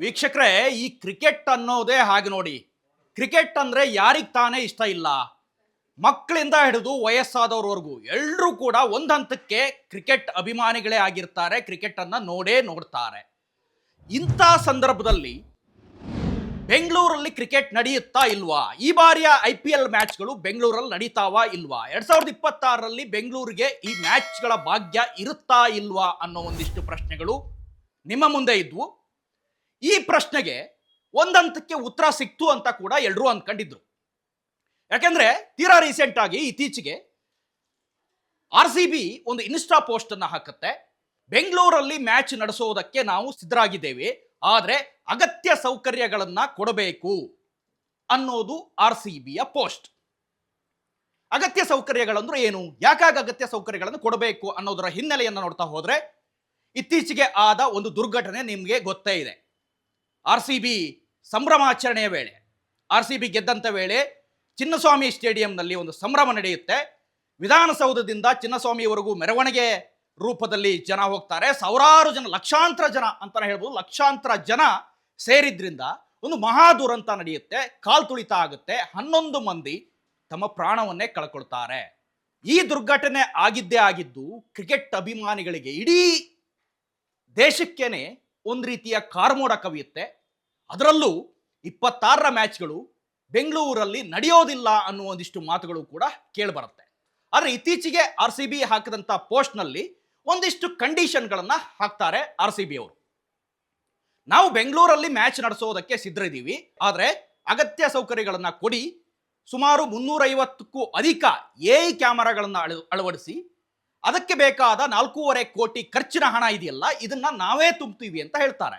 ವೀಕ್ಷಕರೇ, ಈ ಕ್ರಿಕೆಟ್ ಅನ್ನೋದೇ ಹಾಗೆ ನೋಡಿ. ಕ್ರಿಕೆಟ್ ಅಂದ್ರೆ ಯಾರಿಗೆ ತಾನೇ ಇಷ್ಟ ಇಲ್ಲ? ಮಕ್ಕಳಿಂದ ಹಿಡಿದು ವಯಸ್ಸಾದವರವರೆಗೂ ಎಲ್ಲರೂ ಕೂಡ ಒಂದು ಹಂತಕ್ಕೆ ಕ್ರಿಕೆಟ್ ಅಭಿಮಾನಿಗಳೇ ಆಗಿರ್ತಾರೆ. ಕ್ರಿಕೆಟ್ ಅನ್ನ ನೋಡೇ ನೋಡ್ತಾರೆ. ಇಂಥ ಸಂದರ್ಭದಲ್ಲಿ ಬೆಂಗಳೂರಲ್ಲಿ ಕ್ರಿಕೆಟ್ ನಡೆಯುತ್ತಾ ಇಲ್ವಾ? ಈ ಬಾರಿಯ IPL ಮ್ಯಾಚ್ಗಳು ಬೆಂಗಳೂರಲ್ಲಿ ನಡೀತಾವಾ ಇಲ್ವಾ? 2026ರಲ್ಲಿ ಬೆಂಗಳೂರಿಗೆ ಈ ಮ್ಯಾಚ್ಗಳ ಭಾಗ್ಯ ಇರುತ್ತಾ ಇಲ್ವಾ ಅನ್ನೋ ಒಂದಿಷ್ಟು ಪ್ರಶ್ನೆಗಳು ನಿಮ್ಮ ಮುಂದೆ ಇದ್ವು. ಈ ಪ್ರಶ್ನೆಗೆ ಒಂದಂತಕ್ಕೆ ಉತ್ತರ ಸಿಕ್ತು ಅಂತ ಕೂಡ ಎಲ್ಲರೂ ಅಂದ್ಕೊಂಡಿದ್ರು. ಯಾಕೆಂದ್ರೆ ತೀರಾ ರೀಸೆಂಟ್ ಆಗಿ ಇತ್ತೀಚೆಗೆ RCB ಒಂದು ಇನ್ಸ್ಟಾ ಪೋಸ್ಟ್ ಅನ್ನ ಹಾಕುತ್ತೆ. ಬೆಂಗಳೂರಲ್ಲಿ ಮ್ಯಾಚ್ ನಡೆಸೋದಕ್ಕೆ ನಾವು ಸಿದ್ಧರಾಗಿದ್ದೇವೆ, ಆದರೆ ಅಗತ್ಯ ಸೌಕರ್ಯಗಳನ್ನ ಕೊಡಬೇಕು ಅನ್ನೋದು RCBಯ ಪೋಸ್ಟ್. ಅಗತ್ಯ ಸೌಕರ್ಯಗಳಂದ್ರೆ ಏನು, ಯಾಕಾಗ ಅಗತ್ಯ ಸೌಕರ್ಯಗಳನ್ನು ಕೊಡಬೇಕು ಅನ್ನೋದರ ಹಿನ್ನೆಲೆಯನ್ನು ನೋಡ್ತಾ ಹೋದ್ರೆ, ಇತ್ತೀಚೆಗೆ ಆದ ಒಂದು ದುರ್ಘಟನೆ ನಿಮಗೆ ಗೊತ್ತೇ ಇದೆ. RCB ಸಂಭ್ರಮಾಚರಣೆಯ ವೇಳೆ, RCB ಗೆದ್ದಂತ ವೇಳೆ ಚಿನ್ನಸ್ವಾಮಿ ಸ್ಟೇಡಿಯಂನಲ್ಲಿ ಒಂದು ಸಂಭ್ರಮ ನಡೆಯುತ್ತೆ. ವಿಧಾನಸೌಧದಿಂದ ಚಿನ್ನಸ್ವಾಮಿಯವರೆಗೂ ಮೆರವಣಿಗೆ ರೂಪದಲ್ಲಿ ಜನ ಹೋಗ್ತಾರೆ. ಸಾವಿರಾರು ಜನ, ಲಕ್ಷಾಂತರ ಜನ ಅಂತಾನೆ ಹೇಳ್ಬೋದು, ಲಕ್ಷಾಂತರ ಜನ ಸೇರಿದ್ರಿಂದ ಒಂದು ಮಹಾ ದುರಂತ ನಡೆಯುತ್ತೆ. ಕಾಲ್ ತುಳಿತ ಆಗುತ್ತೆ. 11 ಮಂದಿ ತಮ್ಮ ಪ್ರಾಣವನ್ನೇ ಕಳ್ಕೊಳ್ತಾರೆ. ಈ ದುರ್ಘಟನೆ ಆಗಿದ್ದೇ ಆಗಿದ್ದು ಕ್ರಿಕೆಟ್ ಅಭಿಮಾನಿಗಳಿಗೆ, ಇಡೀ ದೇಶಕ್ಕೇನೆ ಒಂದು ರೀತಿಯ ಕಾರ್ಮೋಡ ಕವಿಯುತ್ತೆ. ಅದರಲ್ಲೂ 26ರ ಮ್ಯಾಚ್ಗಳು ಬೆಂಗಳೂರಲ್ಲಿ ನಡೆಯೋದಿಲ್ಲ ಅನ್ನುವ ಒಂದಿಷ್ಟು ಮಾತುಗಳು ಕೂಡ ಕೇಳಿಬರುತ್ತೆ. ಆದರೆ ಇತ್ತೀಚೆಗೆ RCB ಹಾಕಿದಂಥ ಪೋಸ್ಟ್ನಲ್ಲಿ ಒಂದಿಷ್ಟು ಕಂಡೀಷನ್ಗಳನ್ನ ಹಾಕ್ತಾರೆ RCB ಅವರು. ನಾವು ಬೆಂಗಳೂರಲ್ಲಿ ಮ್ಯಾಚ್ ನಡೆಸೋದಕ್ಕೆ ಸಿದ್ಧರಿದ್ದೀವಿ, ಆದರೆ ಅಗತ್ಯ ಸೌಕರ್ಯಗಳನ್ನು ಕೊಡಿ. ಸುಮಾರು 350ಕ್ಕೂ ಅಧಿಕ AI ಕ್ಯಾಮರಾಗಳನ್ನು ಅಳವಡಿಸಿ, ಅದಕ್ಕೆ ಬೇಕಾದ 4.5 ಕೋಟಿ ಖರ್ಚಿನ ಹಣ ಇದೆಯಲ್ಲ, ಇದನ್ನ ನಾವೇ ತುಂಬ್ತೀವಿ ಅಂತ ಹೇಳ್ತಾರೆ.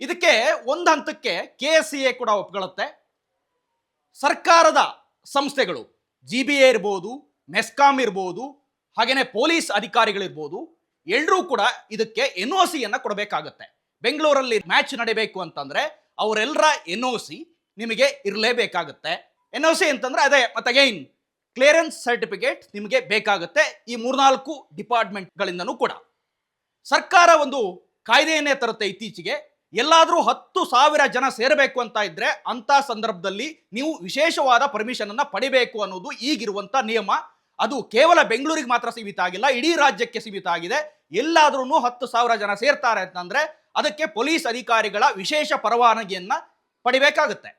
ಇದಕ್ಕೆ ಒಂದು ಹಂತಕ್ಕೆ KSCA ಕೂಡ ಒಪ್ಕೊಳ್ಳುತ್ತೆ. ಸರ್ಕಾರದ ಸಂಸ್ಥೆಗಳು, GBA ಇರ್ಬೋದು, ಮೆಸ್ಕಾಂ ಇರ್ಬೋದು, ಹಾಗೇನೆ ಪೊಲೀಸ್ ಅಧಿಕಾರಿಗಳಿರ್ಬೋದು, ಎಲ್ಲರೂ ಕೂಡ ಇದಕ್ಕೆ NOC ಕೊಡಬೇಕಾಗತ್ತೆ. ಬೆಂಗಳೂರಲ್ಲಿ ಮ್ಯಾಚ್ ನಡೀಬೇಕು ಅಂತಂದ್ರೆ ಅವರೆಲ್ಲರ NOC ನಿಮಗೆ ಇರಲೇಬೇಕಾಗುತ್ತೆ. NOC ಅಂತಂದ್ರೆ ಅದೇ, ಮತ್ತೆ ಅಗೈನ್ ಕ್ಲಿಯರೆನ್ಸ್ ಸರ್ಟಿಫಿಕೇಟ್ ನಿಮಗೆ ಬೇಕಾಗುತ್ತೆ. ಈ 3-4 ಡಿಪಾರ್ಟ್ಮೆಂಟ್ಗಳಿಂದನೂ ಕೂಡ ಸರ್ಕಾರ ಒಂದು ಕಾಯ್ದೆಯನ್ನೇ ತರುತ್ತೆ ಇತ್ತೀಚೆಗೆ. ಎಲ್ಲಾದರೂ 10,000 ಜನ ಸೇರಬೇಕು ಅಂತ ಇದ್ರೆ ಅಂತ ಸಂದರ್ಭದಲ್ಲಿ ನೀವು ವಿಶೇಷವಾದ ಪರ್ಮಿಷನ್ ಅನ್ನ ಪಡಿಬೇಕು ಅನ್ನೋದು ಈಗಿರುವಂತ ನಿಯಮ. ಅದು ಕೇವಲ ಬೆಂಗಳೂರಿಗೆ ಮಾತ್ರ ಸೀಮಿತ ಆಗಿಲ್ಲ, ಇಡೀ ರಾಜ್ಯಕ್ಕೆ ಸೀಮಿತ ಆಗಿದೆ. ಎಲ್ಲಾದ್ರೂ 10,000 ಜನ ಸೇರ್ತಾರೆ ಅಂತಂದ್ರೆ ಅದಕ್ಕೆ ಪೊಲೀಸ್ ಅಧಿಕಾರಿಗಳ ವಿಶೇಷ ಪರವಾನಗಿಯನ್ನ ಪಡಿಬೇಕಾಗುತ್ತೆ.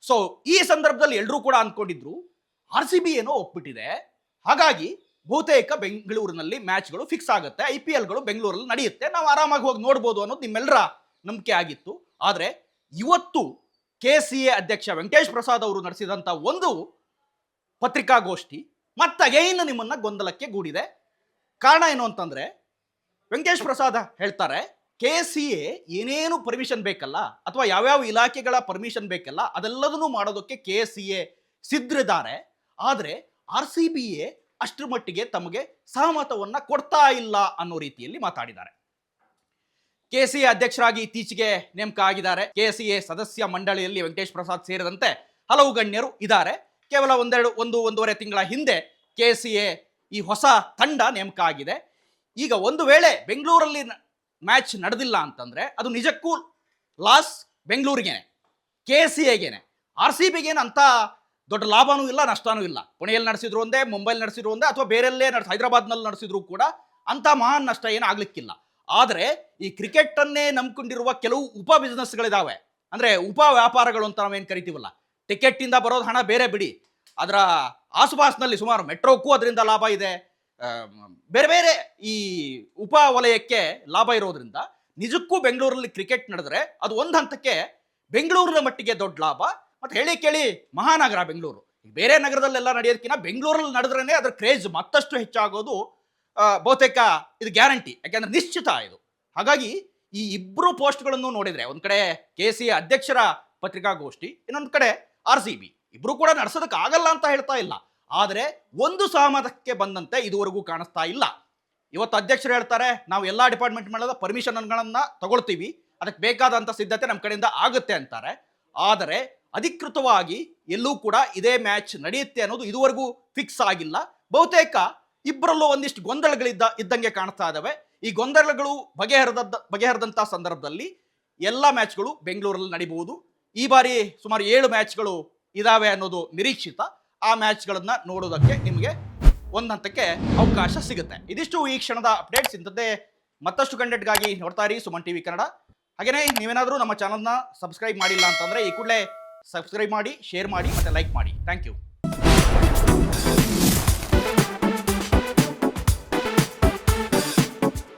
ಸೊ ಈ ಸಂದರ್ಭದಲ್ಲಿ ಎಲ್ಲರೂ ಕೂಡ ಅಂದ್ಕೊಂಡಿದ್ರು RCB ಏನೋ ಒಪ್ಪಿಟ್ಟಿದೆ, ಹಾಗಾಗಿ ಬಹುತೇಕ ಬೆಂಗಳೂರಿನಲ್ಲಿ ಮ್ಯಾಚ್ಗಳು ಫಿಕ್ಸ್ ಆಗುತ್ತೆ, IPLಗಳು ಬೆಂಗಳೂರಲ್ಲಿ ನಡೆಯುತ್ತೆ, ನಾವು ಆರಾಮಾಗಿ ಹೋಗಿ ನೋಡ್ಬೋದು ಅನ್ನೋದು ನಿಮ್ಮೆಲ್ಲರ ನಂಬಿಕೆ ಆಗಿತ್ತು. ಆದರೆ ಇವತ್ತು KCA ಅಧ್ಯಕ್ಷ ವೆಂಕಟೇಶ್ ಪ್ರಸಾದ್ ಅವರು ನಡೆಸಿದಂಥ ಒಂದು ಪತ್ರಿಕಾಗೋಷ್ಠಿ ಮತ್ತಗೈನ್ ನಿಮ್ಮನ್ನ ಗೊಂದಲಕ್ಕೆ ಗೂಡಿದೆ. ಕಾರಣ ಏನು ಅಂತಂದ್ರೆ, ವೆಂಕಟೇಶ್ ಪ್ರಸಾದ್ ಹೇಳ್ತಾರೆ KCA ಏನೇನು ಪರ್ಮಿಷನ್ ಬೇಕಲ್ಲ, ಅಥವಾ ಯಾವ್ಯಾವ ಇಲಾಖೆಗಳ ಪರ್ಮಿಷನ್ ಬೇಕಲ್ಲ, ಅದೆಲ್ಲದನ್ನು ಮಾಡೋದಕ್ಕೆ KCA ಸಿದ್ಧರಿದ್ದಾರೆ. ಆದರೆ RCBA ಅಷ್ಟರ ಮಟ್ಟಿಗೆ ತಮಗೆ ಸಹಮತವನ್ನ ಕೊಡ್ತಾ ಇಲ್ಲ ಅನ್ನೋ ರೀತಿಯಲ್ಲಿ ಮಾತಾಡಿದ್ದಾರೆ. KCA ಅಧ್ಯಕ್ಷರಾಗಿ ಇತ್ತೀಚೆಗೆ ನೇಮಕ ಆಗಿದ್ದಾರೆ. KCA ಸದಸ್ಯ ಮಂಡಳಿಯಲ್ಲಿ ವೆಂಕಟೇಶ್ ಪ್ರಸಾದ್ ಸೇರಿದಂತೆ ಹಲವು ಗಣ್ಯರು ಇದ್ದಾರೆ. ಕೇವಲ ಒಂದೂವರೆ ತಿಂಗಳ ಹಿಂದೆ KCA ಈ ಹೊಸ ತಂಡ ನೇಮಕ ಆಗಿದೆ. ಈಗ ಒಂದು ವೇಳೆ ಬೆಂಗಳೂರಲ್ಲಿ ಮ್ಯಾಚ್ ನಡೆದಿಲ್ಲ ಅಂತಂದ್ರೆ ಅದು ನಿಜಕ್ಕೂ ಲಾಸ್ ಬೆಂಗಳೂರಿಗೇನೆ, KCAಗೇನೆ. RCBಗೇನು ಅಂತ ದೊಡ್ಡ ಲಾಭನೂ ಇಲ್ಲ, ನಷ್ಟನೂ ಇಲ್ಲ. ಪುಣೆಯಲ್ಲಿ ನಡೆಸಿದ್ರು ಒಂದೇ, ಮುಂಬೈಲಿ ನಡೆಸಿದ್ರು ಒಂದೇ, ಅಥವಾ ಬೇರೆಲ್ಲೇ ಹೈದರಾಬಾದ್ನಲ್ಲಿ ನಡೆಸಿದ್ರು ಕೂಡ ಅಂತ ಮಹಾನ್ ನಷ್ಟ ಏನು ಆಗ್ಲಿಕ್ಕಿಲ್ಲ. ಆದರೆ ಈ ಕ್ರಿಕೆಟ್ ಅನ್ನೇ ನಂಬ್ಕೊಂಡಿರುವ ಕೆಲವು ಉಪ ಬಿಸ್ನೆಸ್ಗಳಿದಾವೆ, ಅಂದ್ರೆ ಉಪ ವ್ಯಾಪಾರಗಳು ಅಂತ ನಾವೇನು ಕರಿತೀವಲ್ಲ. ಟಿಕೆಟ್ ಇಂದ ಬರೋದು ಹಣ ಬೇರೆ ಬಿಡಿ, ಅದರ ಆಸುಪಾಸಿನಲ್ಲಿ ಸುಮಾರು ಮೆಟ್ರೋಕ್ಕೂ ಅದರಿಂದ ಲಾಭ ಇದೆ, ಬೇರೆ ಬೇರೆ ಈ ಉಪ ವಲಯಕ್ಕೆ ಲಾಭ ಇರೋದ್ರಿಂದ ನಿಜಕ್ಕೂ ಬೆಂಗಳೂರಲ್ಲಿ ಕ್ರಿಕೆಟ್ ನಡೆದ್ರೆ ಅದು ಒಂದು ಹಂತಕ್ಕೆ ಬೆಂಗಳೂರಿನ ಮಟ್ಟಿಗೆ ದೊಡ್ಡ ಲಾಭ. ಮತ್ತೆ ಹೇಳಿ ಕೇಳಿ ಮಹಾನಗರ ಬೆಂಗಳೂರು, ಬೇರೆ ನಗರದಲ್ಲೆಲ್ಲ ನಡೆಯೋದಕ್ಕಿಂತ ಬೆಂಗಳೂರಲ್ಲಿ ನಡೆದ್ರೇನೆ ಅದರ ಕ್ರೇಜ್ ಮತ್ತಷ್ಟು ಹೆಚ್ಚಾಗೋದು ಬಹುತೇಕ ಇದು ಗ್ಯಾರಂಟಿ, ಯಾಕೆಂದ್ರೆ ನಿಶ್ಚಿತ ಇದು. ಹಾಗಾಗಿ ಈ ಇಬ್ರು ಪೋಸ್ಟ್ಗಳನ್ನು ನೋಡಿದ್ರೆ, ಒಂದ್ ಕಡೆ KCA ಅಧ್ಯಕ್ಷರ ಪತ್ರಿಕಾಗೋಷ್ಠಿ, ಇನ್ನೊಂದು ಕಡೆ RCB, ಇಬ್ರು ಕೂಡ ನಡೆಸೋದಕ್ಕೆ ಆಗಲ್ಲ ಅಂತ ಹೇಳ್ತಾ ಇಲ್ಲ, ಆದರೆ ಒಂದು ಸಹಮತಕ್ಕೆ ಬಂದಂತೆ ಇದುವರೆಗೂ ಕಾಣಿಸ್ತಾ ಇಲ್ಲ. ಇವತ್ತು ಅಧ್ಯಕ್ಷರು ಹೇಳ್ತಾರೆ ನಾವು ಎಲ್ಲಾ ಡಿಪಾರ್ಟ್ಮೆಂಟ್ ಮಾಡದ ಪರ್ಮಿಷನ್ಗಳನ್ನ ತಗೊಳ್ತೀವಿ, ಅದಕ್ಕೆ ಬೇಕಾದಂತ ಸಿದ್ಧತೆ ನಮ್ಮ ಕಡೆಯಿಂದ ಆಗುತ್ತೆ ಅಂತಾರೆ. ಆದರೆ ಅಧಿಕೃತವಾಗಿ ಎಲ್ಲೂ ಕೂಡ ಇದೇ ಮ್ಯಾಚ್ ನಡೆಯುತ್ತೆ ಅನ್ನೋದು ಇದುವರೆಗೂ ಫಿಕ್ಸ್ ಆಗಿಲ್ಲ. ಬಹುತೇಕ ಇಬ್ಬರಲ್ಲೂ ಒಂದಿಷ್ಟು ಗೊಂದಲಗಳಿದ್ದಂಗೆ ಕಾಣ್ತಾ ಇದ್ದಾವೆ. ಈ ಗೊಂದಲಗಳು ಬಗೆಹರಿದಂತ ಸಂದರ್ಭದಲ್ಲಿ ಎಲ್ಲ ಮ್ಯಾಚ್ಗಳು ಬೆಂಗಳೂರಲ್ಲಿ ನಡೀಬಹುದು. ಈ ಬಾರಿ ಸುಮಾರು 7 ಮ್ಯಾಚ್ಗಳು ಇದಾವೆ ಅನ್ನೋದು ನಿರೀಕ್ಷಿತ. ಆ ಮ್ಯಾಚ್ಗಳನ್ನ ನೋಡೋದಕ್ಕೆ ನಿಮಗೆ ಒಂದು ಹಂತಕ್ಕೆ ಅವಕಾಶ ಸಿಗುತ್ತೆ. ಇದಿಷ್ಟು ಈ ಕ್ಷಣದ ಅಪ್ಡೇಟ್ಸ್. ಇಂಥದ್ದೇ ಮತ್ತಷ್ಟು ಕಂಟೆಂಟ್ಗಾಗಿ ನೋಡ್ತಾ ಇರಿ ಸುಮನ್ ಟಿವಿ ಕನ್ನಡ. ಹಾಗೆಯೇ ನೀವೇನಾದರೂ ನಮ್ಮ ಚಾನಲ್ನ ಸಬ್ಸ್ಕ್ರೈಬ್ ಮಾಡಿಲ್ಲ ಅಂತಂದರೆ ಈ ಕೂಡಲೇ ಸಬ್ಸ್ಕ್ರೈಬ್ ಮಾಡಿ, ಶೇರ್ ಮಾಡಿ ಮತ್ತು ಲೈಕ್ ಮಾಡಿ. Thank you.